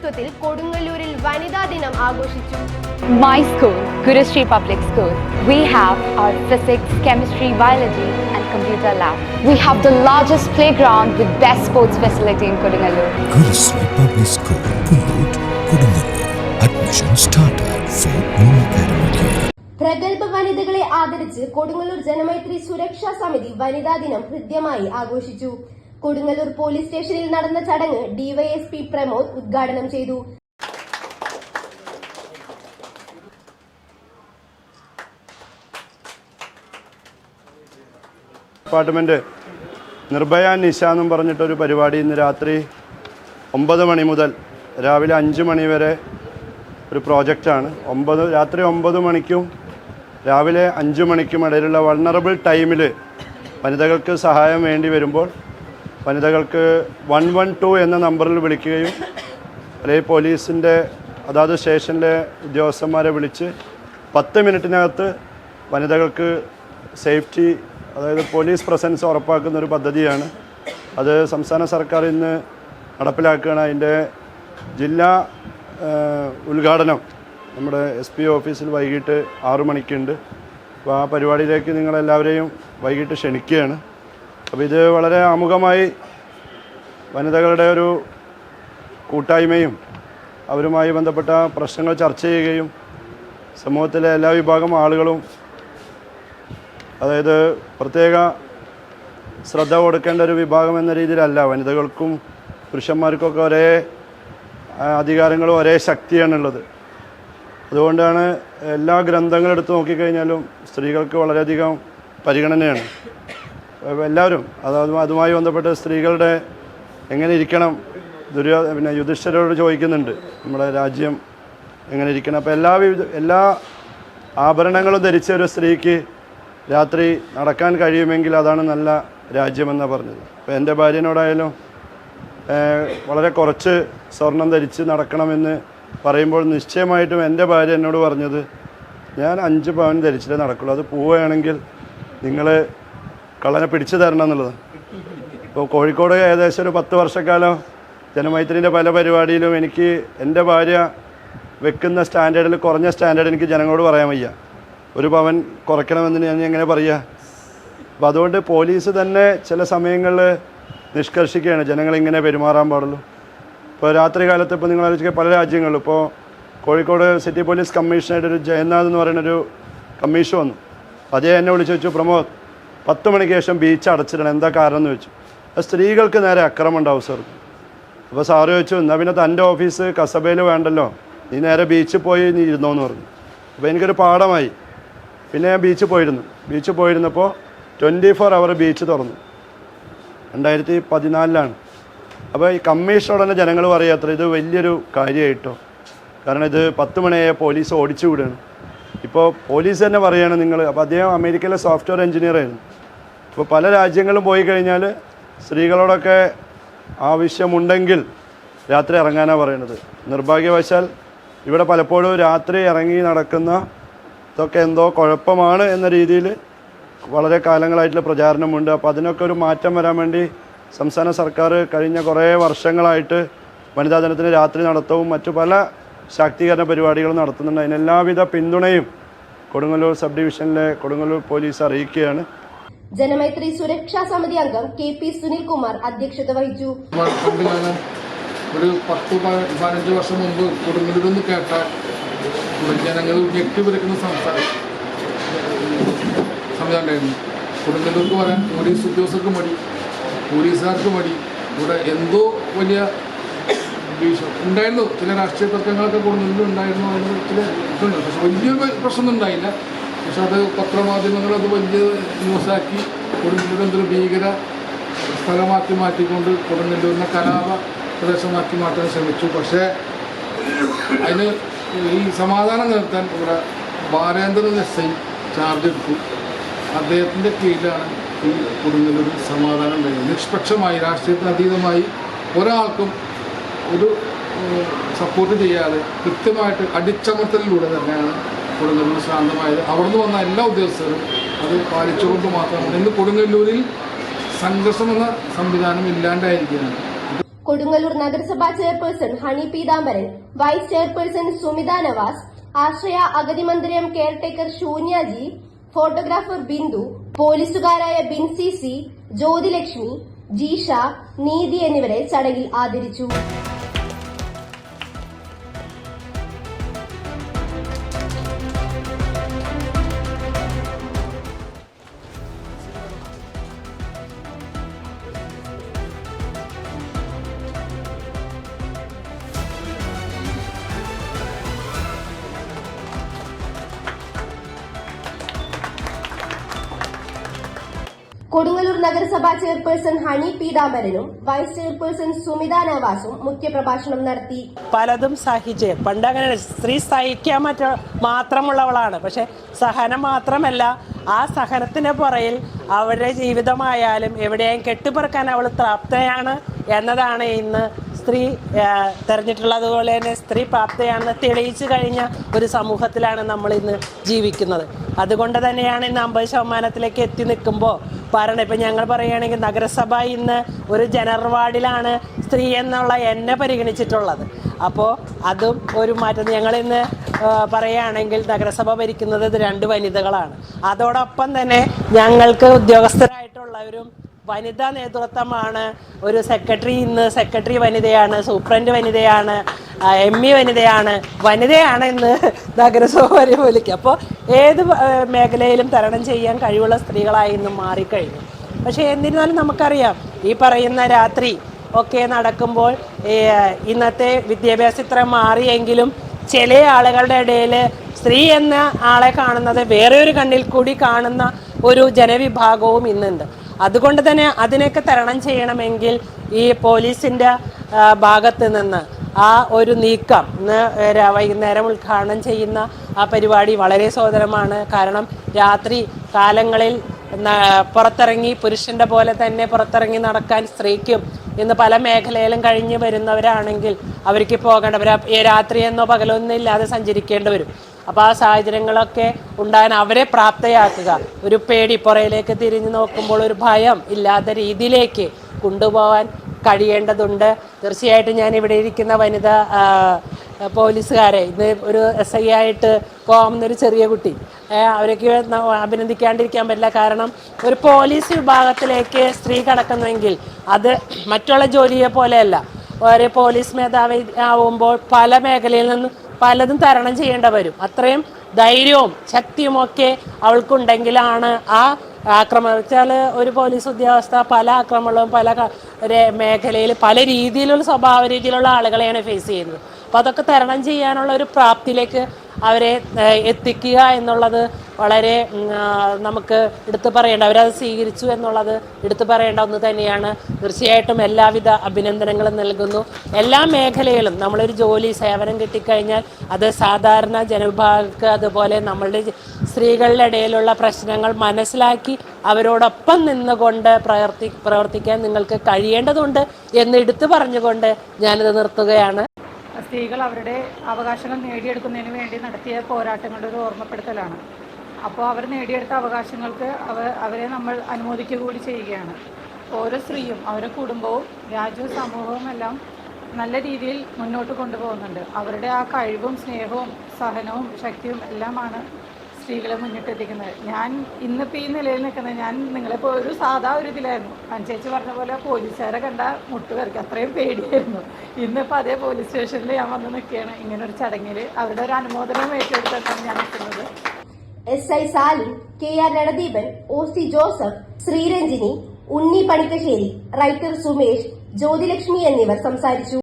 നേതൃത്വത്തിൽ കൊടുങ്ങല്ലൂരിൽ വനിതാ ദിനം ആഘോഷിച്ചു. My school, Gurushree Public School, we have our physics, chemistry, biology and computer lab. We have the largest playground with best sports facility in Kodungallur. Gurushree Public School, Pullot, Kodungallur. Admission started for new academic year. പ്രഗത്ഭ വനിതകളെ ആദരിച്ച് കൊടുങ്ങല്ലൂർ ജനമൈത്രി സുരക്ഷാ സമിതി വനിതാ ദിനം ഹൃദ്യമായി ആഘോഷിച്ചു. Kodungallur police സ്റ്റേഷനിൽ നടന്ന ചടങ്ങ് ഡിവൈഎസ്പി പ്രമോദ് ഉദ്ഘാടനം ചെയ്തു. ഡിപ്പാർട്ട്മെന്റ് നിർഭയ നിശ എന്നും പറഞ്ഞിട്ടൊരു പരിപാടി ഇന്ന് രാത്രി 9 മണി മുതൽ രാവിലെ 5 മണി വരെ ഒരു പ്രോജക്റ്റാണ്. രാത്രി 9 മണിക്കും രാവിലെ 5 മണിക്കും ഇടയിലുള്ള വൾണറബിൾ ടൈമിൽ വനിതകൾക്ക് സഹായം വേണ്ടി വരുമ്പോൾ വനിതകൾക്ക് 112 എന്ന നമ്പറിൽ വിളിക്കുകയും അല്ലെങ്കിൽ പോലീസിൻ്റെ അതാത് സ്റ്റേഷനിലെ ഉദ്യോഗസ്ഥന്മാരെ വിളിച്ച് 10 മിനിറ്റിനകത്ത് വനിതകൾക്ക് സേഫ്റ്റി, അതായത് പോലീസ് പ്രസൻസ് ഉറപ്പാക്കുന്ന ഒരു പദ്ധതിയാണ്. അത് സംസ്ഥാന സർക്കാർ ഇന്ന് നടപ്പിലാക്കുകയാണ്. അതിൻ്റെ ജില്ലാ ഉദ്ഘാടനം നമ്മുടെ SP ഓഫീസിൽ വൈകിട്ട് 6 മണിക്കുണ്ട്. അപ്പോൾ ആ പരിപാടിയിലേക്ക് നിങ്ങളെല്ലാവരെയും വൈകിട്ട് ക്ഷണിക്കുകയാണ്. അപ്പോൾ ഇത് വളരെ ആമുഖമായി വനിതകളുടെ ഒരു കൂട്ടായ്മയും അവരുമായി ബന്ധപ്പെട്ട പ്രശ്നങ്ങൾ ചർച്ച ചെയ്യുകയും സമൂഹത്തിലെ എല്ലാ വിഭാഗം ആളുകളും, അതായത് പ്രത്യേക ശ്രദ്ധ കൊടുക്കേണ്ട ഒരു വിഭാഗം എന്ന രീതിയിലല്ല, വനിതകൾക്കും പുരുഷന്മാർക്കൊക്കെ ഒരേ അധികാരങ്ങളും ഒരേ ശക്തിയാണുള്ളത്. അതുകൊണ്ടാണ് എല്ലാ ഗ്രന്ഥങ്ങളും എടുത്ത് നോക്കിക്കഴിഞ്ഞാലും സ്ത്രീകൾക്ക് വളരെയധികം പരിഗണനയാണ്. എല്ലാവരും അതുമായി ബന്ധപ്പെട്ട് സ്ത്രീകളുടെ എങ്ങനെ ഇരിക്കണം, യുധിഷ്ഠിരരോട് ചോദിക്കുന്നുണ്ട് നമ്മുടെ രാജ്യം എങ്ങനെ ഇരിക്കണം. അപ്പോൾ എല്ലാ ആഭരണങ്ങളും ധരിച്ച ഒരു സ്ത്രീക്ക് രാത്രി നടക്കാൻ കഴിയുമെങ്കിൽ അതാണ് നല്ല രാജ്യമെന്നാണ് പറഞ്ഞത്. അപ്പോൾ എൻ്റെ ഭാര്യനോടായാലും വളരെ കുറച്ച് സ്വർണം ധരിച്ച് നടക്കണമെന്ന് പറയുമ്പോൾ നിശ്ചയമായിട്ടും എൻ്റെ ഭാര്യ എന്നോട് പറഞ്ഞത്, ഞാൻ 5 പവൻ ധരിച്ചിട്ടേ നടക്കുള്ളൂ, അത് പോവുകയാണെങ്കിൽ നിങ്ങൾ കള്ളനെ പിടിച്ചു തരണം എന്നുള്ളത്. ഇപ്പോൾ കോഴിക്കോട് ഏകദേശം ഒരു 10 വർഷക്കാലം ജനമൈത്രിൻ്റെ പല പരിപാടിയിലും എനിക്ക് എൻ്റെ ഭാര്യ വെക്കുന്ന സ്റ്റാൻഡേർഡിൽ കുറഞ്ഞ സ്റ്റാൻഡേർഡ് എനിക്ക് ജനങ്ങളോട് പറയാൻ വയ്യ. 1 പവൻ കുറയ്ക്കണമെന്ന് ഞാൻ എങ്ങനെ പറയുക? അപ്പോൾ അതുകൊണ്ട് പോലീസ് തന്നെ ചില സമയങ്ങളിൽ നിഷ്കർഷിക്കുകയാണ് ജനങ്ങളിങ്ങനെ പെരുമാറാൻ പാടുള്ളൂ. ഇപ്പോൾ രാത്രി കാലത്ത് ഇപ്പോൾ നിങ്ങൾ ആലോചിക്കുക, പല രാജ്യങ്ങളിലും ഇപ്പോൾ കോഴിക്കോട് സിറ്റി പോലീസ് കമ്മീഷണറായിട്ട് ഒരു ജയനാഥ് എന്ന് പറയുന്നൊരു കമ്മീഷൻ വന്നു. അതേ എന്നെ വിളിച്ച് വെച്ചു, പ്രമോദ് 10 മണിക്ക് ശേഷം ബീച്ച് അടച്ചിടണം, എന്താ കാരണം എന്ന് വെച്ചു. അത് സ്ത്രീകൾക്ക് നേരെ അക്രമം ഉണ്ടാവും സാർ. അപ്പോൾ സാറ് ചോദിച്ചു, എന്നാൽ പിന്നെ തൻ്റെ ഓഫീസ് കസബയിൽ വേണ്ടല്ലോ, നീ നേരെ ബീച്ചിൽ പോയി നീ ഇരുന്നോന്ന് പറഞ്ഞു. അപ്പോൾ എനിക്കൊരു പാഠമായി. പിന്നെ ഞാൻ ബീച്ചിൽ പോയിരുന്നപ്പോൾ 24 അവർ ബീച്ച് തുറന്നു. 2014 അപ്പോൾ ഈ കമ്മീഷനോട് തന്നെ ജനങ്ങൾ പറയാത്ര ഇത് വലിയൊരു കാര്യമായിട്ടോ, കാരണം ഇത് 10 മണിയായ പോലീസ് ഓടിച്ചു വിടുകയാണ്. ഇപ്പോൾ പോലീസ് തന്നെ പറയുകയാണ് നിങ്ങൾ. അപ്പോൾ അദ്ദേഹം അമേരിക്കയിലെ സോഫ്റ്റ്വെയർ എഞ്ചിനീയർ ആയിരുന്നു. ഇപ്പോൾ പല രാജ്യങ്ങളിലും പോയി കഴിഞ്ഞാൽ സ്ത്രീകളോടൊക്കെ ആവശ്യമുണ്ടെങ്കിൽ രാത്രി ഇറങ്ങാനാണ് പറയുന്നത്. നിർഭാഗ്യവശാൽ ഇവിടെ പലപ്പോഴും രാത്രി ഇറങ്ങി നടക്കുന്ന ഇതൊക്കെ എന്തോ കുഴപ്പമാണ് എന്ന രീതിയിൽ വളരെ കാലങ്ങളായിട്ടുള്ള പ്രചാരണമുണ്ട്. അപ്പോൾ അതിനൊക്കെ ഒരു മാറ്റം വരാൻ വേണ്ടി സംസ്ഥാന സർക്കാർ കഴിഞ്ഞ കുറേ വർഷങ്ങളായിട്ട് വനിതാ ദിനത്തിന് രാത്രി നടത്തവും മറ്റു പല ശാക്തീകരണ പരിപാടികളും നടത്തുന്നുണ്ട്. അതിന് എല്ലാവിധ പിന്തുണയും കൊടുങ്ങല്ലൂർ സബ് ഡിവിഷനിലെ കൊടുങ്ങല്ലൂർ പോലീസ് അറിയിക്കുകയാണ്. ജനമൈത്രി സുരക്ഷാ സമിതി അംഗം KP സുനിൽകുമാർ അധ്യക്ഷത വഹിച്ചു. ഒരു 10-15 വർഷം മുമ്പ് കൊടുങ്ങല്ലൂരിൽ നിന്ന് കേട്ട ജനങ്ങൾ ഞെട്ടിപ്പിടിക്കുന്ന സംവിധാനമായിരുന്നു. കൊടുങ്ങല്ലൂർക്ക് വരാൻ പോലീസ് ഉദ്യോഗസ്ഥർക്ക് മടി, പോലീസുകാർക്ക് മടി. ഇവിടെ എന്തോ വലിയ ഉണ്ടായിരുന്നു, ചില രാഷ്ട്രീയ തർക്കങ്ങളൊക്കെ കൊടുങ്ങല്ലൂർ ഉണ്ടായിരുന്നു, അതിന് ചില ഇതുണ്ട്. പക്ഷെ വലിയൊരു പ്രശ്നമൊന്നും ഉണ്ടായില്ല. പക്ഷെ അത് പത്രമാധ്യമങ്ങൾ അത് വലിയ ന്യൂസാക്കി കൊടുങ്ങല്ലൂർ എന്തൊരു ഭീകര സ്ഥലമാക്കി മാറ്റിക്കൊണ്ട് കൊടുങ്ങല്ലൂരിനെ കലാപ പ്രദേശമാക്കി മാറ്റാൻ ശ്രമിച്ചു. പക്ഷേ അതിന് ഈ സമാധാനം നിർത്താൻ ഇവിടെ ബാലേന്ദ്രൻ SI ചാർജ് എടുത്തു. അദ്ദേഹത്തിൻ്റെ കീഴിലാണ് ഈ കൊടുങ്ങല്ലൂർ സമാധാനം ഉണ്ടായത്. നിഷ്പക്ഷമായി രാഷ്ട്രീയത്തിന് അതീതമായി ഒരാൾക്കും ഒരു സപ്പോർട്ട് ചെയ്യാതെ കൃത്യമായിട്ട് അടിച്ചമർത്തലിലൂടെ തന്നെയാണ് കൊടുങ്ങല്ലൂർ ശാന്തമായത്. അവിടുന്ന് വന്ന എല്ലാ ഉദ്യോഗസ്ഥരും അത് പാലിച്ചുകൊണ്ട് മാത്രമാണ് ഇന്ന് കൊടുങ്ങല്ലൂരിൽ സംഘർഷം എന്ന സംവിധാനം ഇല്ലാണ്ടായിരിക്കുകയാണ്. കൊടുങ്ങല്ലൂർ നഗരസഭാ chairperson Honey Peethambaran, vice chairperson Sumitha Navas, Ashraya Agathi Mandiram caretaker Shunyaji, photographer Bindu, പോലീസുകാരായ ബിൻസി സി, ജ്യോതിലക്ഷ്മി, ജീഷ, നീതി എന്നിവരെ ചടങ്ങിൽ ആദരിച്ചു. കൊടുങ്ങല്ലൂർ നഗരസഭാ ചെയർപേഴ്സൺ ഹണി പീതാംബരനും വൈസ് ചെയർപേഴ്സൺ സുമിത നവാസും മുഖ്യപ്രഭാഷണം നടത്തി. പലതും സഹിച്ച് പണ്ടങ്ങനെ സ്ത്രീ സഹിക്കാൻ മാത്രമുള്ളവളാണ്. പക്ഷെ സഹനം മാത്രമല്ല, ആ സഹനത്തിന് പുറയിൽ അവരുടെ ജീവിതമായാലും എവിടെയും കെട്ടിപ്പറക്കാൻ അവൾ പ്രാപ്തയാണ് എന്നതാണ് ഇന്ന് സ്ത്രീ തെരഞ്ഞിട്ടുള്ളതുപോലെ തന്നെ സ്ത്രീ പ്രാപ്തയാണെന്ന് തെളിയിച്ചു കഴിഞ്ഞ ഒരു സമൂഹത്തിലാണ് നമ്മൾ ഇന്ന് ജീവിക്കുന്നത്. അതുകൊണ്ട് തന്നെയാണ് ഇന്ന് 50% എത്തി നിൽക്കുമ്പോൾ പറയണം. ഇപ്പം ഞങ്ങൾ പറയുകയാണെങ്കിൽ നഗരസഭ ഇന്ന് ഒരു ജനറൽ വാർഡിലാണ് സ്ത്രീ എന്നുള്ള എന്നെ പരിഗണിച്ചിട്ടുള്ളത്. അപ്പോൾ അതും ഒരു മാറ്റം. ഞങ്ങളിന്ന് പറയുകയാണെങ്കിൽ നഗരസഭ ഭരിക്കുന്നത് 2 വനിതകളാണ്. അതോടൊപ്പം തന്നെ ഞങ്ങൾക്ക് ഉദ്യോഗസ്ഥരായിട്ടുള്ളവരും വനിതാ നേതൃത്വമാണ്. ഒരു സെക്രട്ടറി ഇന്ന് സെക്രട്ടറി വനിതയാണ്, സൂപ്രണ്ട് വനിതയാണ്, ME വനിതയാണ് ഇന്ന് നഗരസഭ പരിപാലിക്കുക. അപ്പോൾ ഏത് മേഖലയിലും തരണം ചെയ്യാൻ കഴിവുള്ള സ്ത്രീകളായി ഇന്ന് മാറിക്കഴിഞ്ഞു. പക്ഷേ എന്നിരുന്നാലും നമുക്കറിയാം, ഈ പറയുന്ന രാത്രി ഒക്കെ നടക്കുമ്പോൾ ഇന്നത്തെ വിദ്യാഭ്യാസം ഇത്ര മാറിയെങ്കിലും ചില ആളുകളുടെ ഇടയിൽ സ്ത്രീ എന്ന ആളെ കാണുന്നത് വേറെ ഒരു കണ്ണിൽ കൂടി കാണുന്ന ഒരു ജനവിഭാഗവും ഇന്നുണ്ട്. അതുകൊണ്ട് തന്നെ അതിനൊക്കെ തരണം ചെയ്യണമെങ്കിൽ ഈ പോലീസിൻ്റെ ഭാഗത്ത് നിന്ന് ആ ഒരു നീക്കം ഇന്ന് വൈകുന്നേരം ഉദ്ഘാടനം ചെയ്യുന്ന ആ പരിപാടി വളരെ സോദരമാണ്. കാരണം രാത്രി കാലങ്ങളിൽ പുറത്തിറങ്ങി പുരുഷൻ്റെ പോലെ തന്നെ പുറത്തിറങ്ങി നടക്കാൻ സ്ത്രീക്കും ഇന്ന് പല മേഖലയിലും കഴിഞ്ഞ് വരുന്നവരാണെങ്കിൽ അവർക്ക് പോകേണ്ടവർ രാത്രിയെന്നോ പകലൊന്നും ഇല്ലാതെ സഞ്ചരിക്കേണ്ടി വരും. അപ്പോൾ ആ സാഹചര്യങ്ങളൊക്കെ ഉണ്ടാകാൻ അവരെ പ്രാപ്തയാക്കുക, ഒരു പേടി പുറയിലേക്ക് തിരിഞ്ഞു നോക്കുമ്പോൾ ഒരു ഭയം ഇല്ലാത്ത രീതിയിലേക്ക് കൊണ്ടുപോകാൻ കഴിയേണ്ടതുണ്ട്. തീർച്ചയായിട്ടും ഞാൻ ഇവിടെ ഇരിക്കുന്ന വനിതാ പോലീസുകാരെ, ഇന്ന് ഒരു SI ആയിട്ട് പോകുന്നൊരു ചെറിയ കുട്ടി, അവർക്ക് അഭിനന്ദിക്കാണ്ടിരിക്കാൻ പറ്റില്ല. കാരണം ഒരു പോലീസ് വിഭാഗത്തിലേക്ക് സ്ത്രീ കടക്കുന്നുവെങ്കിൽ അത് മറ്റുള്ള ജോലിയെ പോലെയല്ല. ഒരു പോലീസ് മേധാവി ആവുമ്പോൾ പല മേഖലയിൽ നിന്നും പലതും തരണം ചെയ്യേണ്ട വരും. അത്രയും ധൈര്യവും ശക്തിയുമൊക്കെ അവൾക്കുണ്ടെങ്കിലാണ് ആ ആക്രമണം വെച്ചാൽ ഒരു പോലീസ് ഉദ്യോഗസ്ഥ പല ആക്രമണവും പല മേഖലയിൽ പല രീതിയിലുള്ള സ്വഭാവ രീതിയിലുള്ള ആളുകളെയാണ് ഫേസ് ചെയ്യുന്നത്. അപ്പോൾ അതൊക്കെ തരണം ചെയ്യാനുള്ള ഒരു പ്രാപ്തിയിലേക്ക് അവരെ എത്തിക്കുക എന്നുള്ളത് വളരെ നമുക്ക് എടുത്തു പറയേണ്ട, അവരത് സ്വീകരിച്ചു എന്നുള്ളത് എടുത്തു പറയേണ്ട ഒന്ന് തന്നെയാണ്. തീർച്ചയായിട്ടും എല്ലാവിധ അഭിനന്ദനങ്ങളും നൽകുന്നു. എല്ലാ മേഖലയിലും നമ്മളൊരു ജോലി സേവനം കിട്ടിക്കഴിഞ്ഞാൽ അത് സാധാരണ ജനവിഭാഗങ്ങൾക്ക് അതുപോലെ നമ്മളുടെ സ്ത്രീകളുടെ ഇടയിലുള്ള പ്രശ്നങ്ങൾ മനസ്സിലാക്കി അവരോടൊപ്പം നിന്നുകൊണ്ട് പ്രവർത്തിക്കാൻ നിങ്ങൾക്ക് കഴിയേണ്ടതുണ്ട് എന്ന് എടുത്തു പറഞ്ഞുകൊണ്ട് ഞാനിത് നിർത്തുകയാണ്. സ്ത്രീകൾ അവരുടെ അവകാശങ്ങൾ നേടിയെടുക്കുന്നതിന് വേണ്ടി നടത്തിയ പോരാട്ടങ്ങളുടെ ഒരു ഓർമ്മപ്പെടുത്തലാണ്. അപ്പോൾ അവർ നേടിയെടുത്ത അവകാശങ്ങൾക്ക് അവരെ നമ്മൾ അനുമോദിക്കുക കൂടി ചെയ്യുകയാണ്. ഓരോ സ്ത്രീയും അവരുടെ കുടുംബവും രാജ്യവും സമൂഹവും എല്ലാം നല്ല രീതിയിൽ മുന്നോട്ട് കൊണ്ടുപോകുന്നുണ്ട്. അവരുടെ ആ കഴിവും സ്നേഹവും സഹനവും ശക്തിയും എല്ലാമാണ് സ്ത്രീകളെ മുന്നിട്ടെത്തിക്കുന്നത്. ഞാൻ ഇന്നിപ്പോൾ ഈ നിലയിൽ നിൽക്കുന്നത് ഞാൻ നിങ്ങളിപ്പോൾ ഒരു സാധാ ഒരു ഇതിലായിരുന്നു. ചേച്ചി പറഞ്ഞ പോലെ പോലീസുകാരെ കണ്ട മുട്ടുകറിക്ക് അത്രയും പേടിയായിരുന്നു. ഇന്നിപ്പോൾ അതേ പോലീസ് സ്റ്റേഷനിൽ ഞാൻ വന്ന് നിൽക്കുകയാണ്. ഇങ്ങനൊരു ചടങ്ങിൽ അവരുടെ ഒരു അനുമോദനം ഏറ്റെടുത്തിട്ടാണ് ഞാൻ നിൽക്കുന്നത്. SI Salim, KR Ranadeepan, OC Joseph, Sreeranjini, Unni Panikkassery, writer Sumesh, Jyothilakshmi എന്നിവർ സംസാരിച്ചു.